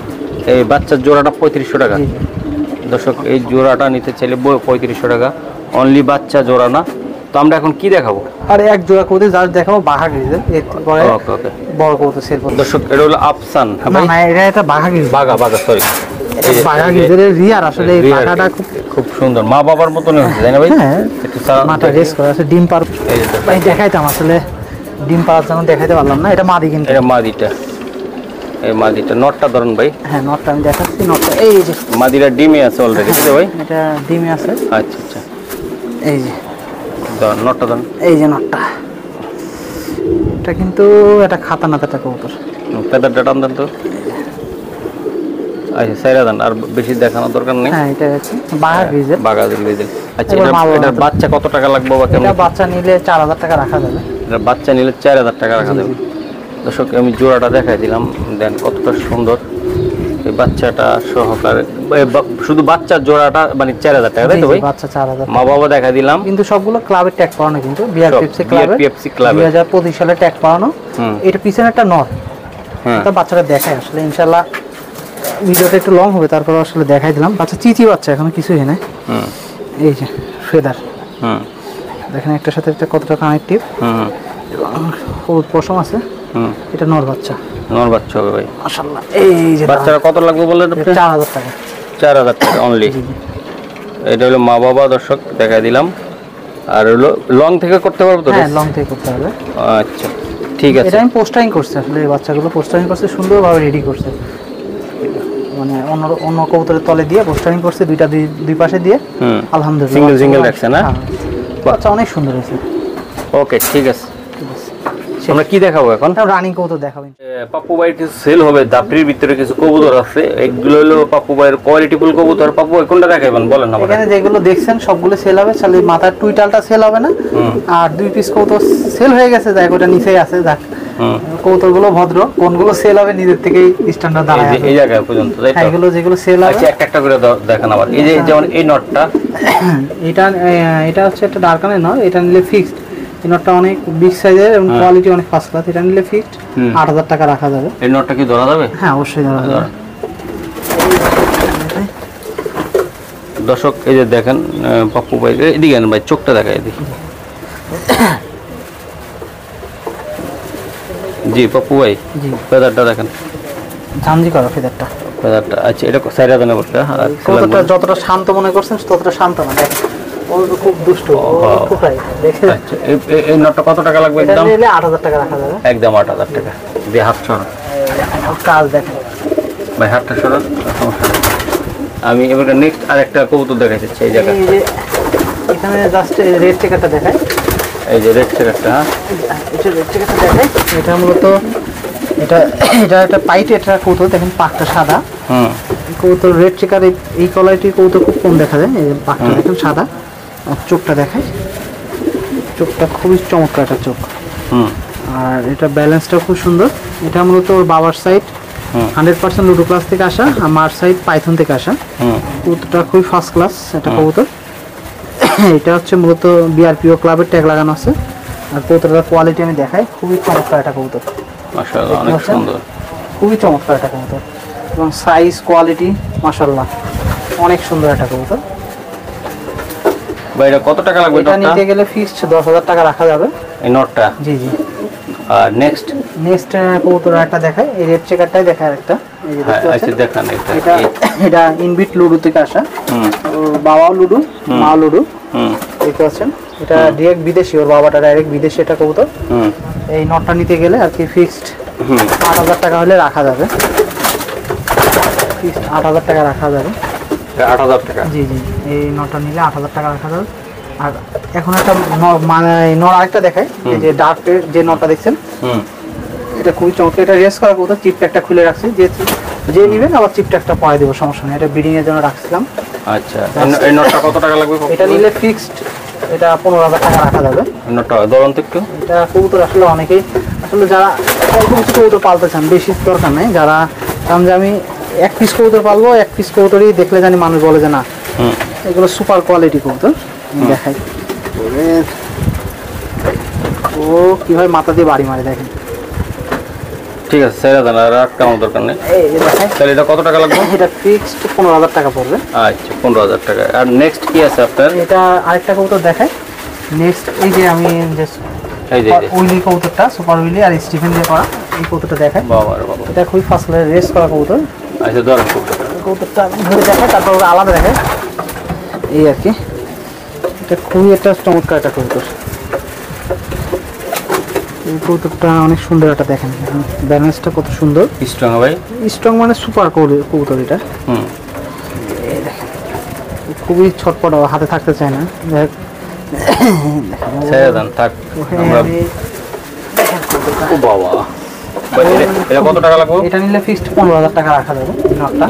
এই বাচ্চার জোড়াটা 3500 টাকা। দর্শক, এই জোড়াটা নিতে চাইলে 3500 টাকা অনলি, বাচ্চা জোড়া না। তো আমরা এখন কি দেখাবো? আর এক জোড়া কবুতর যা দেখাবো বাঘা গ্রিজের, এরপরে ওকে বড় কবুতর সেল করব। দর্শক, এটা হলো আফসান। না না, এটা বাঘা গ্রিজ, বাঘা সরি, বাঘা গ্রিজের রিয়ার। আসলে এই বাঘাটা খুব সুন্দর, মা বাবার মতনই হচ্ছে, তাই না ভাই? হ্যাঁ, একটু মাথা রেস করা আছে, ডিম পার। ভাই দেখাইতাম, আসলে ডিম পাড়ার জন্য দেখাইতে পারলাম না। এটা মাদি, কিন্তু এটা মাদিটা। এই মাদিটা নটটা ধরুন ভাই। হ্যাঁ, নটটা আমি দেখাচ্ছি। নটটা এই যে মাদিরা ডিমে আছে অলরেডি, বুঝতে ভাই? এটা ডিমে আছে। আচ্ছা, এই যে নটটা ধরুন। এই যে নটটা, এটা কিন্তু এটা খাতা নাতাটা কবুতর। ফেদারটা টান দেন তো। আচ্ছা, সাইরা দেন, আর বেশি দেখানোর দরকার নেই। হ্যাঁ, এটা হচ্ছে বাঘা গ্রিজের। বাঘা গ্রিজেল। আচ্ছা, এবার এটার বাচ্চা কত টাকা লাগবে বা কেমন? এটা বাচ্চা নিলে 4000 টাকা রাখা যাবে। এটা বাচ্চা নিলে 4000 টাকা রাখা যাবে। দর্শক, আমি জোড়াটা দেখাই দিলাম, দেন কতটা সুন্দর এই বাচ্চাটা সহকারে। শুধু বাচ্চার জোড়াটা মানে 4000 টাকা, তাই তো ভাই? বাচ্চা 4000। মা বাবা দেখা দিলাম, কিন্তু সবগুলো ক্লাবের ট্যাগ পাওয়ানো, কিন্তু বিআরপিএফসি ক্লাবে 2025 সালে ট্যাগ পাওয়ানো। এটা পিছনে একটা নর, এটা বাচ্চাটা দেখায়। আসলে ইনশাআল্লাহ ভিডিওটা একটু লং হবে, তারপর আসলে দেখাই দিলাম। বাচ্চা চিচি বাচ্চা, এখনো কিছুই হয় না। এই যে ফেদার, দেখেন একটার সাথে একটা কতটা কানেক্টিভ। পশম আছে। এটা নর বাচ্চা, নর বাচ্চা হবে ভাই মাশাআল্লাহ। এই যে বাচ্চাটা কত লাগবে বললেন আপনি? 4000 টাকা। 4000 টাকা অনলি। এটা হলো মা বাবা, দর্শক দেখাই দিলাম। আর হলো লং থেকে করতে পারবো তো? হ্যাঁ, লং থেকে করতে হবে। আচ্ছা, ঠিক আছে। এটা আমি পোস্টারিং করছি, আসলে এই বাচ্চাগুলো পোস্টারিং করছে, সুন্দরভাবে রেডি করছে। মানে অন্য কবুতরের তলে দিয়ে পোস্টারিং করছে, দুই পাশে দিয়ে। আলহামদুলিল্লাহ সিঙ্গেল রাখছে না? বাচ্চা অনেক সুন্দর হয়েছে। ওকে, ঠিক আছে। আমরা কি দেখাবো এখন? রানিং কবুতর দেখাবেন। পাপ্পু ভাইয়ের কিছু সেল হবে, দাপড়ির ভিতরে কিছু কবুতর আছে, এগুলো হলো পাপ্পু ভাইয়ের কোয়ালিটিফুল কবুতর। পাপ্পু ভাই কোনটা দেখাবেন বলেন না? এখানে যেগুলো দেখছেন সবগুলো সেল হবে, খালি মাথার টুইটালটা সেল হবে না। আর 2 পিস কবুতর সেল হয়ে গেছে, যাক ওটা নিচেই আছে। যাক, কবুতরগুলো ভদ্র, কোনগুলো সেল হবে নিজের থেকেই স্ট্যান্ডার্ড দাঁড়ায় আছে এই জায়গায় পর্যন্ত, তাই তো? এগুলো যেগুলো সেল হবে। আচ্ছা, একটা করে দেখান আবার। এই যে যেমন এই নটটা, এটা হচ্ছে একটা ডার্কানের নট। এটা নিলে ফিক্সড। এই নটটা অনেক বিগ সাইজের এবং কোয়ালিটি অনেক ফার্স্ট ক্লাস। এটা নিলে ফিক্সড 8000 টাকা রাখা যাবে। এই নটটা কি ধরা যাবে? হ্যাঁ, অবশ্যই ধরা যাবে। দর্শক, এই যে দেখেন পাপ্পু ভাই, এদিকে ভাই চোখটা দেখায় দেখি। জি পাপ্পু ভাই, ফেদারটা দেখেন, ঝামজি করা ফেদারটা। আচ্ছা, এটা সাইরা দেন বলতে। কতটা যতটা শান্ত মনে করছেন ততটা শান্ত না, দেখেন ও তো খুব দুষ্ট, খুবই দেখেন। আচ্ছা, এই নটটা কত টাকা লাগবে? এটা নিলে 8000 টাকা রাখা যাবে। একদম 8000 টাকা দিয়ে। হাত সরা কাজ দেখেন ভাই, হাতটা সরা, সমস্যা নেই। আমি এবার নেক্সট আরেকটা কবুতর দেখাচ্ছি এই জায়গায়। এই যে এখানে জাস্ট রেড চেকারটা দেখাই। এই যে রেড চেকারটা, হ্যাঁ এটা রেড চেকারটা দেখাই। এটা মূলত এটা একটা পাইট, এটা কবুতর দেখেন, পাকটা সাদা। কবুতর রেড চেকার এই কোয়ালিটির কবুতর খুব কম দেখা যায়। এই পাকটা দেখেন সাদা, আর চোখটা দেখাই। চোখটা খুবই চমৎকার একটা চোখ। আর এটা ব্যালেন্সটা খুব সুন্দর। এটা মূলত ওর বাবার সাইড 100% লুডো ক্লাস থেকে আসা, আমার সাইড পাইথন থেকে আসা। কবুতরটা খুবই ফার্স্ট ক্লাস একটা কবুতর। এটা হচ্ছে মূলত বিআরপিও ক্লাবের ট্যাগ লাগানো আছে। আর কবুতরটার কোয়ালিটি আমি দেখাই, খুবই চমৎকার একটা কবুতর। মাশাআল্লাহ, অনেক সুন্দর, খুবই চমৎকার একটা কবুতর এবং সাইজ কোয়ালিটি মাশাআল্লাহ অনেক সুন্দর একটা কবুতর। ভাই, এটা কত টাকা লাগবে? এটা নিতে গেলে ফিক্সড 10000 টাকা রাখা যাবে এই নটটা। জি জি। আর নেক্সট কবুতর একটা দেখাই, এই রেড চেকারটাই দেখায় একটা। এই যে দেখতে আচ্ছা, পাচ্ছেন, দেখান এটা ইনবিট লুডো থেকে আসা। ওর বাবাও লুডো, মা লুডো, দেখতে পাচ্ছেন। এটা ডিরেক্ট বিদেশি, ওর বাবাটা ডাইরেক্ট বিদেশি এটা কবুতর। এই নটটা নিতে গেলে আর কি ফিক্সড 8000 টাকা হলে রাখা যাবে। ফিক্সড 8000 টাকা রাখা যাবে। 8000 টাকা? জি জি, এই নটটা নিলে 8000 টাকা রাখা যাবে। আর এখন একটা মানে নর আরেকটা দেখাই, এই যে ডার্কের যে নটটা দেখছেন, এটা খুবই চমৎকার, এটা রেস করা কবুতর, চিপ ট্যাগটা খুলে রাখছি, যে নিবেন আবার চিপ ট্যাগটা পরে দেবো, সমস্যা নেই, এটা ব্রিডিং এর জন্য রাখছিলাম। আচ্ছা, এই নটটা কত টাকা লাগবে? এটা নিলে ফিক্সড এটা 15,000 টাকা রাখা যাবে। নটটা ধরুন তো একটু। এটা কবুতর আসলে অনেকেই আসলে যারা অল্প কিছু কবুতর পালতে চান, বেশি দরকার নেই, যারা কারণ যে আমি এক পিস কবুতর পালবো, এক পিস কবুতরই দেখলে জানি মানুষ বলে যে না এগুলো সুপার কোয়ালিটি কবুতর। দেখাই ও কিভাবে মাথা দিয়ে বাড়ি মারে দেখেন। ঠিক আছে, সেরা দেন, আর একটা আমার দরকার নেই। তাহলে এটা কত টাকা লাগবে? এটা ফিক্সড 15,000 টাকা পড়বে। আচ্ছা, 15,000 টাকা। আর নেক্সট কি আছে আপনার? এটা আরেকটা কবুতর দেখাই। নেক্সট এই যে আমি যে এই যে উইলি কবুতরটা, সুপার উইলি আর স্টিফেন দিয়ে করা এই কবুতরটা দেখাই। বাবা রে বাবা, এটা খুবই ফার্স্ট ক্লাস রেস করা কবুতর। আচ্ছা ধরেন কবুতরটা ধরে দেখাই, তারপর আলাদা দেখাই, এই আর কি। এটা খুবই একটা চমৎকার একটা কবুতর। এই কবুতরটা অনেক সুন্দর, একটা দেখেন ব্যালেন্সটা কত সুন্দর, স্ট্রং ভাই, স্ট্রং মানে সুপার কবুতর এটা। এই দেখেন খুবই ছটপট, হাতে থাকতে চায় না। দেখ সেরা দেন থাক আমরা। ও বাবা, এটা কত টাকা লাগবে? এটা নিলে ফিক্সড 15,000 টাকা রাখা যাবে।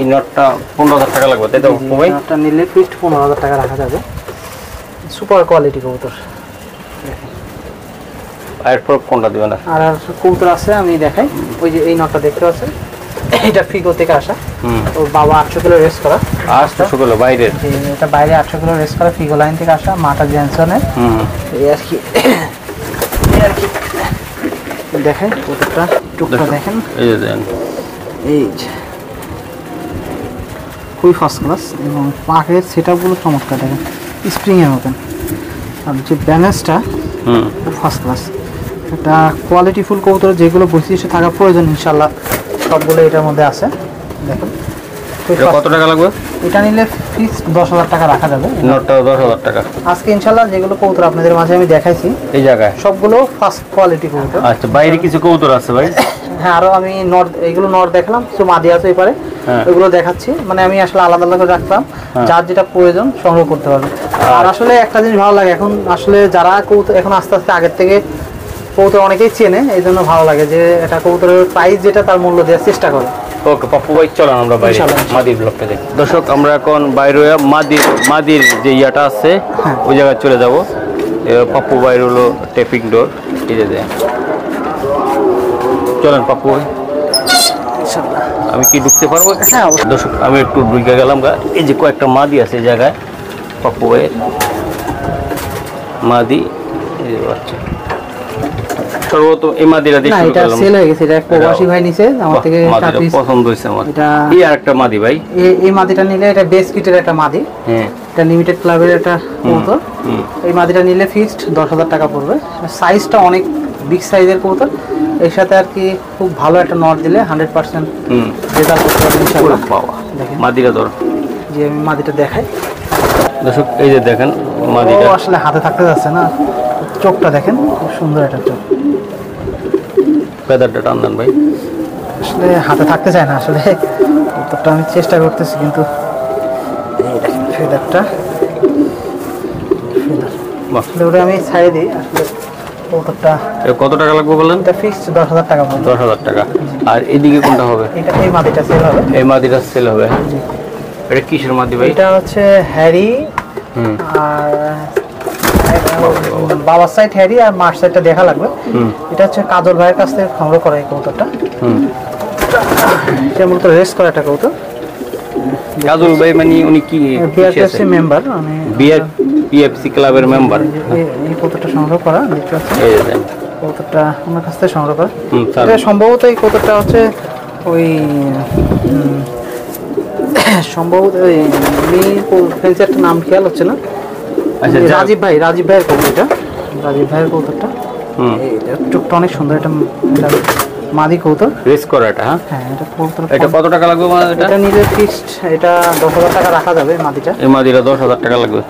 এই নটটা 15,000 টাকা লাগবে, তাই তো ভাই? নটটা নিলে ফিক্সড 15,000 টাকা রাখা যাবে, সুপার কোয়ালিটি কবুতর। আর পর কোনটা দিবেন? আর কবুতর আছে আমি দেখাই, ওই যে এই নটটা দেখতে পাচ্ছেন, এটা ফিগো থেকে আসা। ওর বাবা 800 কিলো রেস করা। 800 কিলো বাইরের? এটা বাইরে 800 কিলো রেস করা, ফিগো লাইন থেকে আসা, মাটা জেনসনের। এই আর কি, দেখেন কবুতরটা টুকটা দেখেন, এই যে দেন, এই যে খুবই ফার্স্ট ক্লাস, এবং পাকের সেটআপগুলো চমৎকার দেখেন, স্প্রিং এর মতন। আর যে ব্যালেন্সটা খুব ফার্স্ট ক্লাস। একটা কোয়ালিটিফুল কবুতর যেগুলো বৈশিষ্ট্য থাকা প্রয়োজন ইনশাল্লাহ সবগুলো এটার মধ্যে আছে। দেখুন কত টাকা লাগবে? এটা নিলে ফিক্স 10,000 টাকা রাখা যাবে। নটটা 10,000 টাকা। আজকে ইনশাল্লাহ যেগুলো কবুতর আপনাদের মাঝে আমি দেখাইছি এই জায়গায় সবগুলো ফার্স্ট কোয়ালিটি কবুতর। আচ্ছা, বাইরে কিছু কবুতর আছে ভাই? হ্যাঁ, আরো আমি নর, এইগুলো নর দেখালাম, কিছু মাদি আছে এপারে, ওইগুলো দেখাচ্ছি। মানে আমি আসলে আলাদা আলাদা করে রাখলাম, যার যেটা প্রয়োজন সংগ্রহ করতে পারবে। আর আসলে একটা জিনিস ভালো লাগে, এখন আসলে যারা কবুতর এখন আস্তে আস্তে আগের থেকে কবুতর অনেকেই চেনে, এই জন্য ভালো লাগে যে এটা কবুতরের প্রাইস যেটা তার মূল্য দেওয়ার চেষ্টা করে। ওকে পাপ্পু ভাই, চলেন আমরা বাইরে মাদির ব্লকটা দেখি। দর্শক, আমরা এখন বাইরে মাদির যে ইয়াটা আছে ওই জায়গায় চলে যাব। পাপ্পু ভাইয়ের হলো টেপিং ডোর, এই যে দেন। চলেন পাপ্পু ভাই, আমি কি ঢুকতে পারবো? হ্যাঁ দর্শক, আমি একটু ঢুকে গেলাম গা। এই যে কয়েকটা মাদি আছে এই জায়গায়, পাপ্পু ভাইয়ের মাদি। এই যে বাচ্চা সর্বপ্রথম এই মাদিরা দিয়ে শুরু করলাম। এটা সেল হয়ে গেছে, এটা এক প্রবাসী ভাই নিছে আমার থেকে, মাদিটা পছন্দ হইছে আমার। এটা এই আরেকটা মাদি ভাই, এই মাদিটা নিলে এটা বেস কিটের একটা মাদি। হ্যাঁ, এটা লিমিটেড ক্লাবের একটা কবুতর। এই মাদিটা নিলে ফিক্সড 10,000 টাকা পড়বে। সাইজটা অনেক বিগ সাইজের কবুতর, এর সাথে আর কি খুব ভালো একটা নট দিলে 100% রেজাল্ট করতে পারবেন ইনশাআল্লাহ। বাবা, দেখেন মাদিরা ধর। যে আমি মাদিটা দেখাই। দর্শক, এই যে দেখেন মাদিটা, আসলে হাতে থাকতে যাচ্ছে না, চোখটা দেখেন খুব সুন্দর একটা চোখ। ফেদারটা টান দেন ভাই। আসলে হাতে থাকতে চায় না, আসলে কবুতরটা আমি চেষ্টা করতেছি, কিন্তু এই দেখেন ফেদারটা, আসলে ওটা আমি ছাড়ে দিই। আসলে কবুতরটা কত টাকা লাগবে বলেন? এটা ফিক্সড 10,000 টাকা পড়বে। 10,000 টাকা। আর এদিকে কোনটা হবে? এটা এই মাদিটা সেল হবে। এই মাদিটা সেল হবে। এটা কিসের মাদি ভাই? এটা হচ্ছে হ্যারি, আর বাবার সাইড হ্যারি আর মার সাইডটা দেখা লাগবে। এটা হচ্ছে কাজল ভাইয়ের কাছ থেকে সংগ্রহ করা এই কবুতরটা। এটা মূলত রেস করা একটা কবুতর। কাজল ভাই মানে উনি কি বিআরপিএফসি মেম্বার, মানে বিএফসি ক্লাবের মেম্বার। এই কবুতরটা সংগ্রহ করা দেখতে পাচ্ছেন, এই যে কবুতরটা ওনার কাছ থেকে সংগ্রহ করা। এটা সম্ভবত এই কবুতরটা হচ্ছে ওই সম্ভবত ওই ফেন্সের নাম খেয়াল হচ্ছে না। আচ্ছা, রাজীব ভাইয়ের কবুতরটা, রাজীব ভাইয়ের কবুতরটা। চোখটা অনেক সুন্দর, এটা মাদি কবুতর রেস করা এটা। হ্যাঁ, এটা কবুতর। এটা কত টাকা লাগবে? এটা নিলে ফিক্সড এটা 10,000 টাকা রাখা যাবে মাদিটা। এই মাদিটা 10,000 টাকা লাগবে।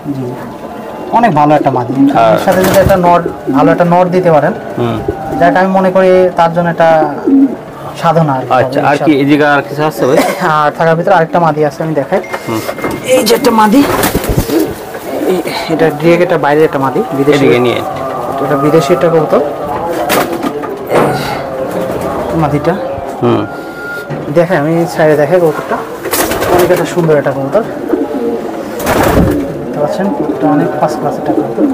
অনেক ভালো একটা মাদি, এর সাথে যদি একটা নট, ভালো একটা নট দিতে পারেন, যাকে আমি মনে করি তার জন্য একটা সাধনা। আচ্ছা, আর কি এই জায়গা আর কিছু আছে ভাই? আর থাকার ভিতরে আরেকটা মাদি আছে, আমি দেখাই। এই যে একটা মাদি, এটা ডিরেক্ট একটা বাইরের একটা মাদি, বিদেশি নিয়ে, এটা বিদেশি একটা কবুতর। মাদিটা হুম, দেখে আমি সাইডে দেখে কবুতরটা অনেক একটা সুন্দর একটা কবুতর দেখতে পাচ্ছেন। কবুতরটা অনেক ফার্স্ট ক্লাস একটা কবুতর।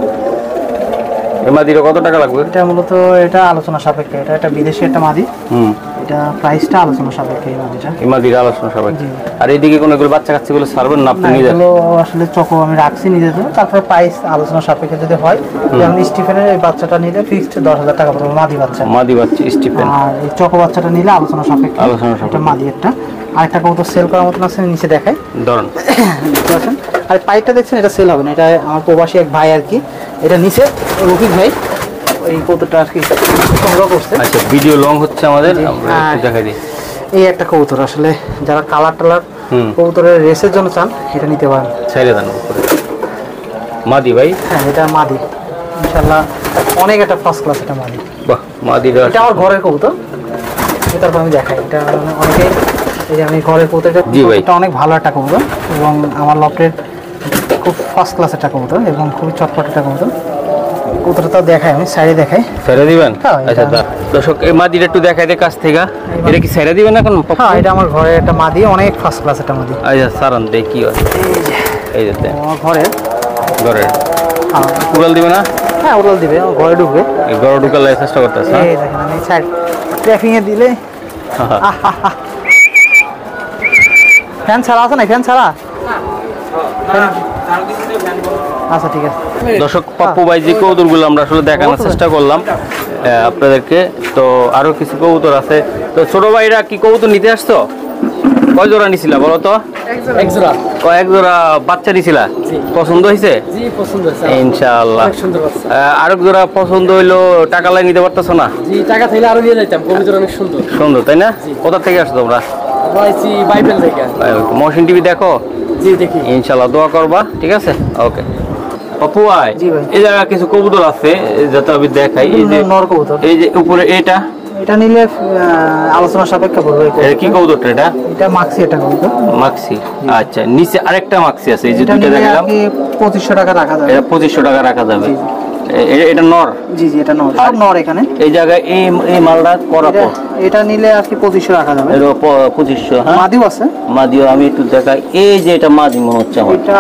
এই মাদিটা কত টাকা লাগবে? এটা মূলত এটা আলোচনা সাপেক্ষে, এটা একটা বিদেশি একটা মাদি। হুম, এটা প্রাইসটা আলোচনা সাপেক্ষে এই মাদিটা। এই মাদিটা আলোচনা সবাই। আর এইদিকে কোনো এগুলো বাচ্চা কাচ্চাগুলো ছাড়বেন না আপনি না, নিজে? এগুলো আসলে চকো আমি রাখছি নিজের জন্য, তারপরে প্রাইস আলোচনা সাপেক্ষে যদি হয়, যেমন স্টিফেনের এই বাচ্চাটা নিলে ফিক্সড 10,000 টাকা পড়বে মাদি বাচ্চা। মাদি বাচ্চা স্টিফেন। আর এই চকো বাচ্চাটা নিলে আলোচনা সাপেক্ষে। আলোচনা সাপেক্ষে। এটা মাদি একটা। আরেকটা কবুতর সেল করার মতন আছে, নিচে দেখায় ধরুন। দেখতে পাচ্ছেন। আর পাইপটা দেখছেন, এটা সেল হবে না, এটা আমার প্রবাসী এক ভাই আর কি, এটা নিচে রফিক ভাই এই কবুতরটা আর কি সংগ্রহ করছে। আচ্ছা, ভিডিও লং হচ্ছে আমাদের, আমরা হ্যাঁ। একটু দেখাই দিই। এই একটা কবুতর আসলে যারা কালার টালার হুম। কবুতরের রেসের জন্য চান, এটা নিতে পারেন। ছেড়ে দেন উপরে। মাদি ভাই? হ্যাঁ, এটা মাদি ইনশাল্লাহ অনেক একটা ফার্স্ট ক্লাস এটা মাদি। বাহ, মাদিটা এটা আমার ঘরের কবুতর, তারপর আমি দেখাই। এটা অনেকে এই যে আমি ঘরের কবুতরটা, জি ভাই। কবুতরটা অনেক ভালো একটা কবুতর এবং আমার লফটের খুব ফার্স্ট ক্লাস একটা কবুতর এবং খুবই চটপট একটা কবুতর। কবুতরটা দেখাই আমি সাইডে দেখাই। ছেড়ে দিবেন? হ্যাঁ, আচ্ছা, এটা- দর্শক এই মাদিটা একটু দেখাই দে কাছ থেকে। এটা কি ছেড়ে দিবেন এখন? হ্যাঁ, এটা আমার ঘরের একটা মাদি, অনেক ফার্স্ট ক্লাস একটা মাদি। আচ্ছা, সারান দেখ কি হয়। এই যে এই যে দেখ, আমার ঘরের, ঘরে হ্যাঁ উড়াল দিবে না? হ্যাঁ, ওরাল দিবে, আমার ঘরে ঢুকবে। এই ঘরে ঢুকার চেষ্টা করতেছে। এই দেখেন আমি সাইড ট্র্যাফিংয়ে দিলে ফ্যান ছাড়া আছে না? ফ্যান ছাড়া? আচ্ছা, ঠিক আছে। দর্শক, পাপ্পু ভাই যে কবুতরগুলো আমরা আসলে দেখানোর চেষ্টা করলাম আপনাদেরকে, তো আরো কিছু কবুতর আছে। তো ছোট ভাইরা কি কবুতর নিতে আসছো? কয় জোড়া নিছিলা বলো তো? এক জোড়া। কয়েক জোড়া বাচ্চা নিছিলা? পছন্দ হয়েছে? জি, পছন্দ হয়েছে। ইনশাআল্লাহ। অনেক সুন্দর বাচ্চা। আরেক জোড়া পছন্দ হইলো, টাকা লাই নিতে পারতেছো না? জি, টাকা থাকলে আরো নিয়ে যাইতাম, কবুতর অনেক সুন্দর। সুন্দর, তাই না? কোথা থেকে আসছো তোমরা? পাইছি বাইবেল থেকে। মহসিন টিভি দেখো? জি, দেখি। ইনশাআল্লাহ দোয়া করবা, ঠিক আছে? ওকে। পাপ্পু ভাই, জি ভাই। এই জায়গায় কিছু কবুতর আছে যাতে আমি দেখাই। এই যে নর কবুতর। এই যে উপরে এটা এটা নিলে আলোচনা সাপেক্ষে পড়বে। এটা কি কবুতরটা? এটা এটা মাক্সি একটা কবুতর। মাক্সি। আচ্ছা, নিচে আরেকটা মাক্সি আছে, এই যে এটা দুইটা নিলে দেখালাম। আর কি 2500 টাকা রাখা যাবে। এটা 2500 টাকা রাখা যাবে। এটা নর? জি, জি, এটা নর, সব নর এখানে। এই জায়গায় এই মালটা করা এটা নিলে আর কি 2500 রাখা যাবে। এটা 2500। হ্যাঁ, মাদিও আছে। মাদিও আমি একটু দেখাই। এই যে এটা মাদি মনে হচ্ছে আমার। এটা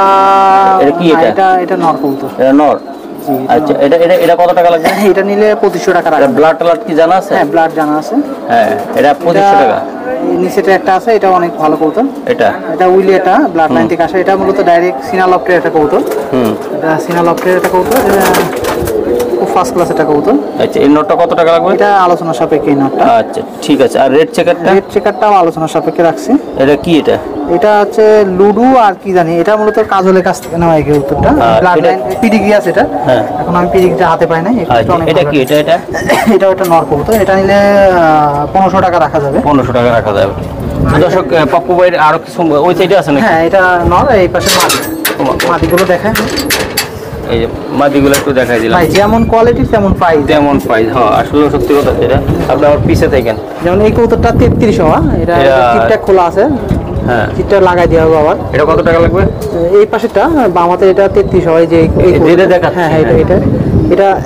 এটা কি এটা? এটা নর কবুতর। এটা নর? জি, আচ্ছা, এটা কত টাকা লাগবে? এটা নিলে 2500 টাকা রাখা এটা যাবে। ব্লাড টালাড কি জানা আছে? হ্যাঁ, ব্লাড জানা আছে। হ্যাঁ, এটা 2500 টাকা। এই নিচেটা একটা আছে, এটা অনেক ভালো কবুতর। এটা এটা উইলি, এটা ব্লাড লাইন থেকে আসে। এটা মূলত ডাইরেক্ট সিনালফটের একটা কবুতর। হুম। এটা সিনালফটের একটা কবুতর, খুব ফার্স্ট ক্লাস একটা কবুতর। আচ্ছা, এই নোটটা কত টাকা লাগবে? এটা আলোচনা সাপেক্ষে এই নটটা। আচ্ছা, ঠিক আছে। আর রেড চেকারটা? রেড চেকারটাও আলোচনা সাপেক্ষে রাখছি। এটা কি? এটা এটা হচ্ছে লুডু আর কি জানি, এটা মূলত কাজলের কাছ থেকে নেওয়া এই কবুতরটা। ব্লাড এটা- লাইন পিডিগ্রি আছে এটা। হ্যাঁ। এখন আমি পিডিগ্রিটা হাতে পাই নাই। আচ্ছা, এটা কি? এটা এটাও একটা নর কবুতর। এটা নিলে 1500 টাকা রাখা যাবে। 1500 টাকা রাখা যাবে। দর্শক, পাপ্পু ভাইয়ের আরো কিছু ওই সাইডে আছে নাকি? হ্যাঁ, এটা নর, এই পাশে মাদি। মাদিগুলো দেখায় এই যে মাদিগুলো একটু দেখাই দিলাম। ভাই, যেমন কোয়ালিটি তেমন প্রাইস। তেমন প্রাইস। হ্যাঁ, আসলে সত্যি কথা যেটা। আপনি আমার পিছে থাকেন। যেমন এই কবুতরটা 3300, এটা এটা- চিপটা খোলা আছে, হ্যাঁ, চিপটা লাগাই দেওয়া হবে আবার। এটা কত টাকা লাগবে? এই পাশেরটা বামাতে এটা 3300 হয়, যে এই যেটা কবুতরটা। দেখাচ্ছি, হ্যাঁ, হ্যাঁ, এটা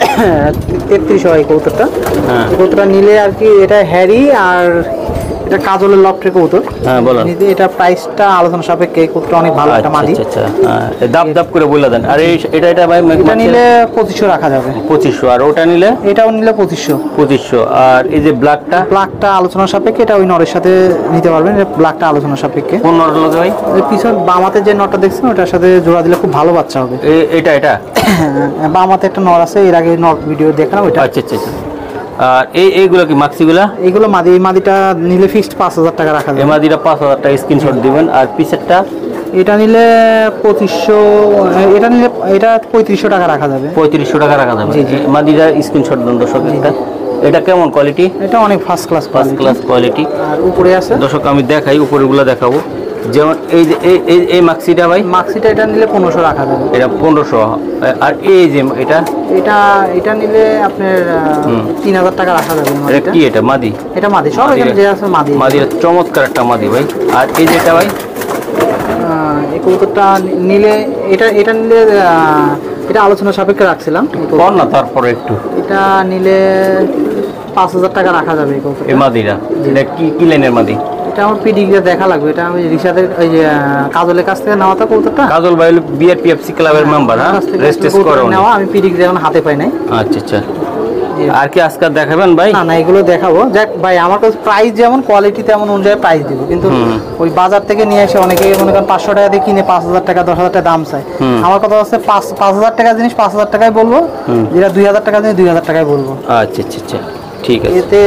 3300 হয় এই কবুতরটা। হ্যাঁ। এই কবুতরটা নিলে আর কি, এটা হ্যারি আর এটা কাজলের লফটের কবুতর। হ্যাঁ, বলেন। নিতে এটা প্রাইসটা আলোচনা সাপেক্ষে। এই কবুতরটা অনেক ভালো একটা আচ্ছা, মাদি। আচ্ছা, হ্যাঁ, দাব দাব করে বলে দেন। আর এটা ভাই এটা নিলে 2500 রাখা যাবে। 2500। আর ওটা নিলে এটাও নিলে 2500। 2500। আর এই যে ব্ল্যাকটা? ব্ল্যাকটা আলোচনা সাপেক্ষে, এটা ওই নরের সাথে নিতে পারবেন। এটা ব্ল্যাকটা আলোচনা সাপেক্ষে। কোন নর লাগে ভাই? ওই পিছন বামাতে যে নটটা দেখছেন, ওটার সাথে জোড়া দিলে খুব ভালো বাচ্চা হবে। এটা বামাতে একটা নর আছে, এর আগে নর ভিডিও দেখলাম ওইটা। আচ্ছা, আচ্ছা, আচ্ছা। আর এইগুলো কি মাক্সিগুলা? এইগুলো মাদি। এই মাদিটা নিলে ফিক্সড 5000 টাকা রাখা এই যাবে। মাদিটা 5000 টাকা স্ক্রিনশট দিবেন। আর পিছেরটা? এটা নিলে 2500, এটা নিলে এটা 3500 টাকা রাখা যাবে। 3500 টাকা রাখা যাবে। জি, জি। এই মাদিটা স্ক্রিনশট দেন দর্শক। এটা কেমন কোয়ালিটি? এটা অনেক first class first class quality. আর উপরে আছে দর্শক, আমি দেখাই উপরেগুলো দেখাবো। যেমন এই যে এই মাক্সিটা ভাই? মাক্সিটা, এটা নিলে 1500 রাখা যাবে। এটা 1500। আর এই যে এটা নিলে আপনার 3000 টাকা রাখা যাবে। এটা মাদিটা। কি? এটা মাদি? এটা মাদি, সব এখানে যে আছে মাদি। মাদির চমৎকার একটা মাদি ভাই। আর এই যেটা ভাই? এই কবুতরটা নিলে এটা নিলে এটা আলোচনা সাপেক্ষে রাখছিলাম। কর না তারপরে একটু। এটা নিলে 5,000 টাকা রাখা যাবে এই কবুতরটা। এই মাদিরা এটা কি লাইনের মাদি? এটা আমার পিডিগ্রি দেখা লাগবে, এটা আমি রিশাদের ওই যে কাজলের কাছ থেকে নেওয়া তো কবুতরটা। কাজল ভাই বিআরপিএফসি ক্লাবের মেম্বার, হ্যাঁ, রেজিস্ট্রেশন করে নেওয়া, আমি পিডিগ্রি এখন হাতে পাই নাই। আচ্ছা আচ্ছা। আর কি আজকে দেখাবেন ভাই? না না, এগুলো দেখাবো। যাক ভাই, আমার কাছে প্রাইস যেমন কোয়ালিটি তেমন অনুযায়ী প্রাইস দিব, কিন্তু ওই বাজার থেকে নিয়ে এসে অনেকে মনে করেন 500 টাকা দিয়ে কিনে 5,000 টাকা 10,000 টাকা দাম চায়। আমার কথা হচ্ছে 5,000 টাকা জিনিস 5,000 টাকায় বলবো, যেটা 2,000 টাকা জিনিস 2,000 টাকায় বলবো। আচ্ছা আচ্ছা আচ্ছা, ঠিক আছে। এতে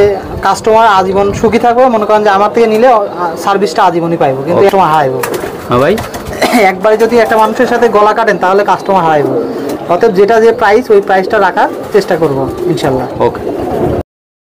কাস্টমার আজীবন সুখী থাকবে। মনে করেন যে আমার থেকে নিলে সার্ভিসটা আজীবনই পাইবো, কিন্তু কাস্টমার হারাইবো। হ্যাঁ ভাই, একবারে যদি একটা মানুষের সাথে গলা কাটেন তাহলে কাস্টমার হারাইবো। অতএব যেটা যে প্রাইস, ওই প্রাইসটা রাখার চেষ্টা করবো ইনশাল্লাহ। ওকে।